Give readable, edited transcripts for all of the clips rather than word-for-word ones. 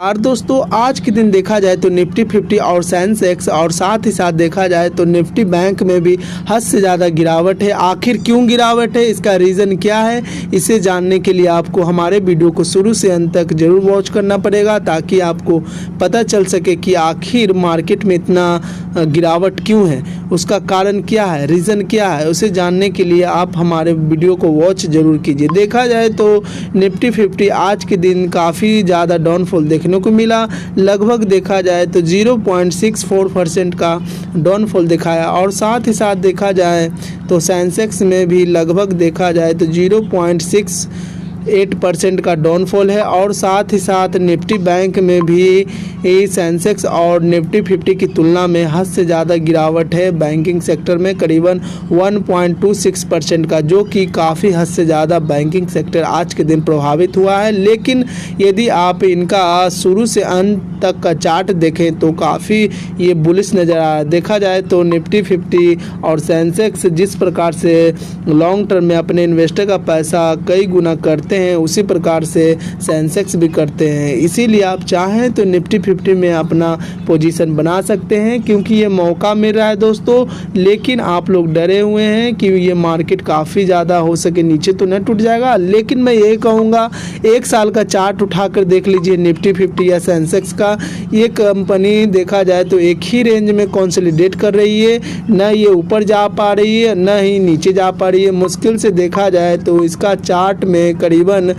और दोस्तों आज के दिन देखा जाए तो निफ्टी 50 और सेंसेक्स और साथ ही साथ देखा जाए तो निफ्टी बैंक में भी हद से ज़्यादा गिरावट है। आखिर क्यों गिरावट है, इसका रीज़न क्या है, इसे जानने के लिए आपको हमारे वीडियो को शुरू से अंत तक जरूर वॉच करना पड़ेगा ताकि आपको पता चल सके कि आखिर मार्केट में इतना गिरावट क्यों है, उसका कारण क्या है, रीज़न क्या है। उसे जानने के लिए आप हमारे वीडियो को वॉच जरूर कीजिए। देखा जाए तो निफ्टी 50 आज के दिन काफ़ी ज़्यादा डाउनफॉल देखने को मिला। लगभग देखा जाए तो 0.64% का डाउनफॉल दिखाया और साथ ही साथ देखा जाए तो सेंसेक्स में भी लगभग देखा जाए तो 0.68% का डाउनफॉल है और साथ ही साथ निफ्टी बैंक में भी सेंसेक्स और निफ्टी 50 की तुलना में हद से ज़्यादा गिरावट है। बैंकिंग सेक्टर में करीबन 1.26% का, जो कि काफ़ी हद से ज़्यादा बैंकिंग सेक्टर आज के दिन प्रभावित हुआ है। लेकिन यदि आप इनका शुरू से अंत तक का चार्ट देखें तो काफ़ी ये बुलिश नज़र आ रहा है। देखा जाए तो निफ्टी 50 और सेंसेक्स जिस प्रकार से लॉन्ग टर्म में अपने इन्वेस्टर का पैसा कई गुना करते हैं, उसी प्रकार से सेंसेक्स भी करते हैं। इसीलिए आप चाहें तो निफ्टी 50 में अपना पोजीशन बना सकते हैं क्योंकि ये मौका मिल रहा है दोस्तों। लेकिन आप लोग डरे हुए हैं कि ये मार्केट काफ़ी ज़्यादा हो सके नीचे तो न टूट जाएगा। लेकिन मैं ये कहूँगा एक साल का चार्ट उठाकर देख लीजिए निफ्टी 50 या सेंसेक्स का। ये कंपनी देखा जाए तो एक ही रेंज में कंसोलिडेट कर रही है, न ये ऊपर जा पा रही है न ही नीचे जा पा रही है। मुश्किल से देखा जाए तो इसका चार्ट में करीबन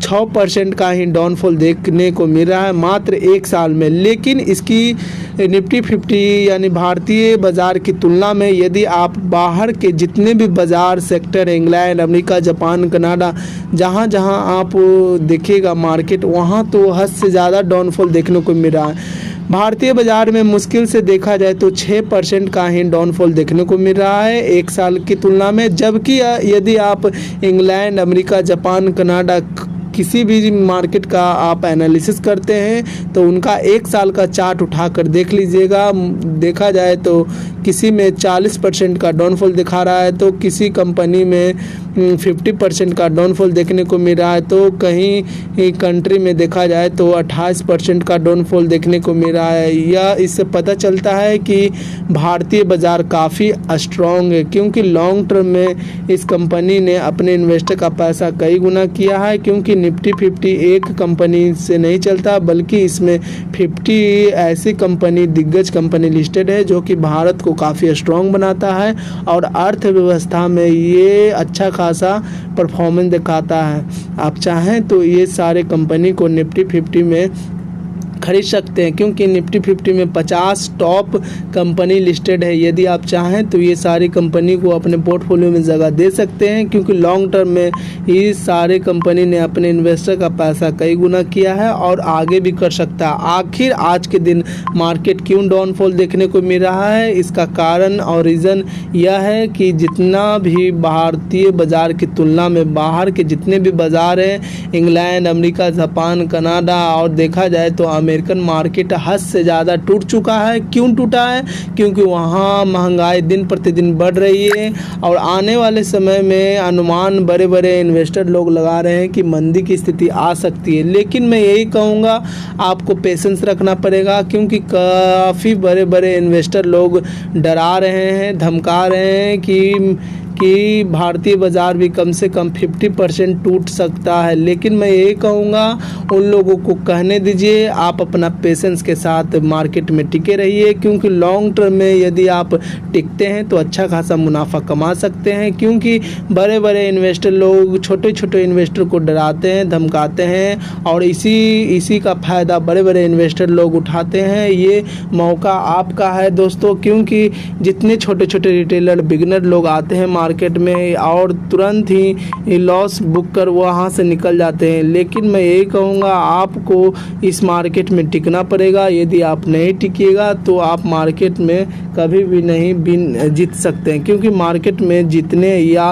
6% का ही डाउनफॉल देखने को मिल रहा है मात्र एक साल में। लेकिन इसकी निफ्टी 50 यानी भारतीय बाज़ार की तुलना में यदि आप बाहर के जितने भी बाज़ार sector, England, America, Japan, Canada, जहाँ जहाँ आप देखिएगा मार्केट, वहाँ तो हद से ज़्यादा डाउनफॉल देखने को मिल रहा है। भारतीय बाज़ार में मुश्किल से देखा जाए तो 6% का ही डाउनफॉल देखने को मिल रहा है एक साल की तुलना में। जबकि यदि आप इंग्लैंड, अमेरिका, जापान, कनाडा किसी भी मार्केट का आप एनालिसिस करते हैं तो उनका एक साल का चार्ट उठाकर देख लीजिएगा। देखा जाए तो किसी में 40% का डाउनफॉल दिखा रहा है तो किसी कंपनी में 50% का डाउनफॉल देखने को मिल रहा है, तो कहीं कंट्री में देखा जाए तो 28% का डाउनफॉल देखने को मिल रहा है। यह इससे पता चलता है कि भारतीय बाज़ार काफ़ी स्ट्रॉन्ग है क्योंकि लॉन्ग टर्म में इस कंपनी ने अपने इन्वेस्टर का पैसा कई गुना किया है। क्योंकि निफ्टी 50 एक कंपनी से नहीं चलता बल्कि इसमें 50 ऐसी कंपनी, दिग्गज कंपनी लिस्टेड है जो कि भारत को काफ़ी स्ट्रॉन्ग बनाता है और अर्थव्यवस्था में ये अच्छा खासा परफॉर्मेंस दिखाता है। आप चाहें तो ये सारे कंपनी को निफ्टी 50 में खरीद सकते हैं क्योंकि निफ्टी 50 में 50 टॉप कंपनी लिस्टेड है। यदि आप चाहें तो ये सारी कंपनी को अपने पोर्टफोलियो में जगह दे सकते हैं क्योंकि लॉन्ग टर्म में ये सारे कंपनी ने अपने इन्वेस्टर का पैसा कई गुना किया है और आगे भी कर सकता है। आखिर आज के दिन मार्केट क्यों डाउनफॉल देखने को मिल रहा है, इसका कारण और रीज़न यह है कि जितना भी भारतीय बाज़ार की तुलना में बाहर के जितने भी बाज़ार हैं, इंग्लैंड, अमेरिका, जापान, कनाडा और देखा जाए तो अमेरिकन मार्केट हद से ज़्यादा टूट चुका है। क्यों टूटा है? क्योंकि वहाँ महंगाई दिन प्रतिदिन बढ़ रही है और आने वाले समय में अनुमान बड़े बड़े इन्वेस्टर लोग लगा रहे हैं कि मंदी की स्थिति आ सकती है। लेकिन मैं यही कहूँगा आपको पेशेंस रखना पड़ेगा क्योंकि काफ़ी बड़े बड़े इन्वेस्टर लोग डरा रहे हैं, धमका रहे हैं कि भारतीय बाज़ार भी कम से कम 50% टूट सकता है। लेकिन मैं यही कहूँगा उन लोगों को कहने दीजिए, आप अपना पेशेंस के साथ मार्केट में टिके रहिए क्योंकि लॉन्ग टर्म में यदि आप टिकते हैं तो अच्छा खासा मुनाफा कमा सकते हैं। क्योंकि बड़े बड़े इन्वेस्टर लोग छोटे छोटे इन्वेस्टर को डराते हैं, धमकाते हैं और इसी का फ़ायदा बड़े बड़े इन्वेस्टर लोग उठाते हैं। ये मौका आपका है दोस्तों क्योंकि जितने छोटे छोटे रिटेलर, बिगिनर लोग आते हैं मार्केट में और तुरंत ही लॉस बुक कर वहाँ से निकल जाते हैं। लेकिन मैं यही कहूँगा आपको इस मार्केट में टिकना पड़ेगा। यदि आप नहीं टिकिएगा तो आप मार्केट में कभी भी नहीं जीत सकते हैं क्योंकि मार्केट में जीतने या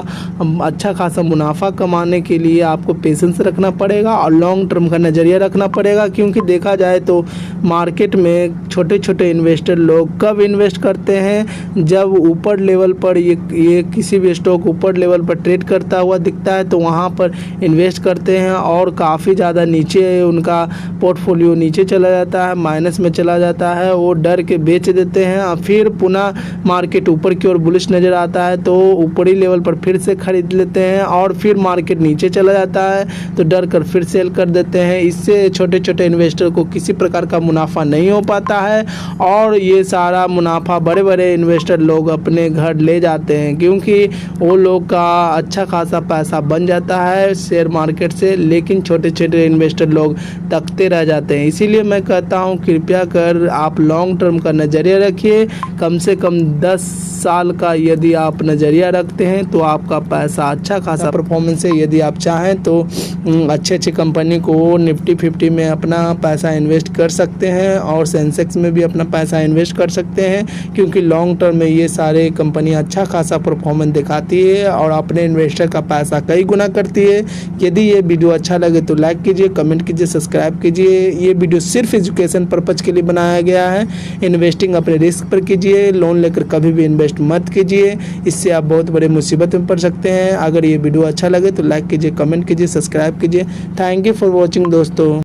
अच्छा खासा मुनाफा कमाने के लिए आपको पेशेंस रखना पड़ेगा और लॉन्ग टर्म का नज़रिया रखना पड़ेगा। क्योंकि देखा जाए तो मार्केट में छोटे छोटे इन्वेस्टर लोग कब इन्वेस्ट करते हैं, जब ऊपर लेवल पर ये किसी भी स्टॉक ऊपर लेवल पर ट्रेड करता हुआ दिखता है तो वहाँ पर इन्वेस्ट करते हैं और काफ़ी ज़्यादा नीचे उनका पोर्टफोलियो नीचे चला जाता है, माइनस में चला जाता है, वो डर के बेच देते हैं और फिर पुनः मार्केट ऊपर की ओर बुलिश नज़र आता है तो ऊपरी लेवल पर फिर से खरीद लेते हैं और फिर मार्केट नीचे चला जाता है तो डर कर फिर सेल कर देते हैं। इससे छोटे छोटे इन्वेस्टर को किसी प्रकार का मुनाफा नहीं हो पाता है और ये सारा मुनाफा बड़े बड़े इन्वेस्टर लोग अपने घर ले जाते हैं क्योंकि वो लोग का अच्छा खासा पैसा बन जाता है शेयर मार्केट से, लेकिन छोटे छोटे इन्वेस्टर लोग तकते रह जाते हैं। इसीलिए मैं कहता हूँ कृपया कर आप लॉन्ग टर्म का नज़रिया रखिए, कम से कम 10 साल का यदि आप नज़रिया रखते हैं तो आपका पैसा अच्छा खासा परफॉर्मेंस है। यदि आप चाहें तो अच्छी कंपनी को निफ्टी 50 में अपना पैसा इन्वेस्ट कर सकते हैं और सेंसेक्स में भी अपना पैसा इन्वेस्ट कर सकते हैं क्योंकि लॉन्ग टर्म में ये सारे कंपनी अच्छा खासा परफॉर्मेंस दिखाती है और अपने इन्वेस्टर का पैसा कई गुना करती है। यदि ये वीडियो अच्छा लगे तो लाइक कीजिए, कमेंट कीजिए, सब्सक्राइब कीजिए। ये वीडियो सिर्फ एजुकेशन पर्पज़ के लिए बनाया गया है। इन्वेस्टिंग अपने रिस्क पर कीजिए, लोन लेकर कभी भी इन्वेस्ट मत कीजिए, इससे आप बहुत बड़े मुसीबत में पड़ सकते हैं। अगर ये वीडियो अच्छा लगे तो लाइक कीजिए, कमेंट कीजिए, सब्सक्राइब कीजिए। थैंक यू फॉर वॉचिंग दोस्तों।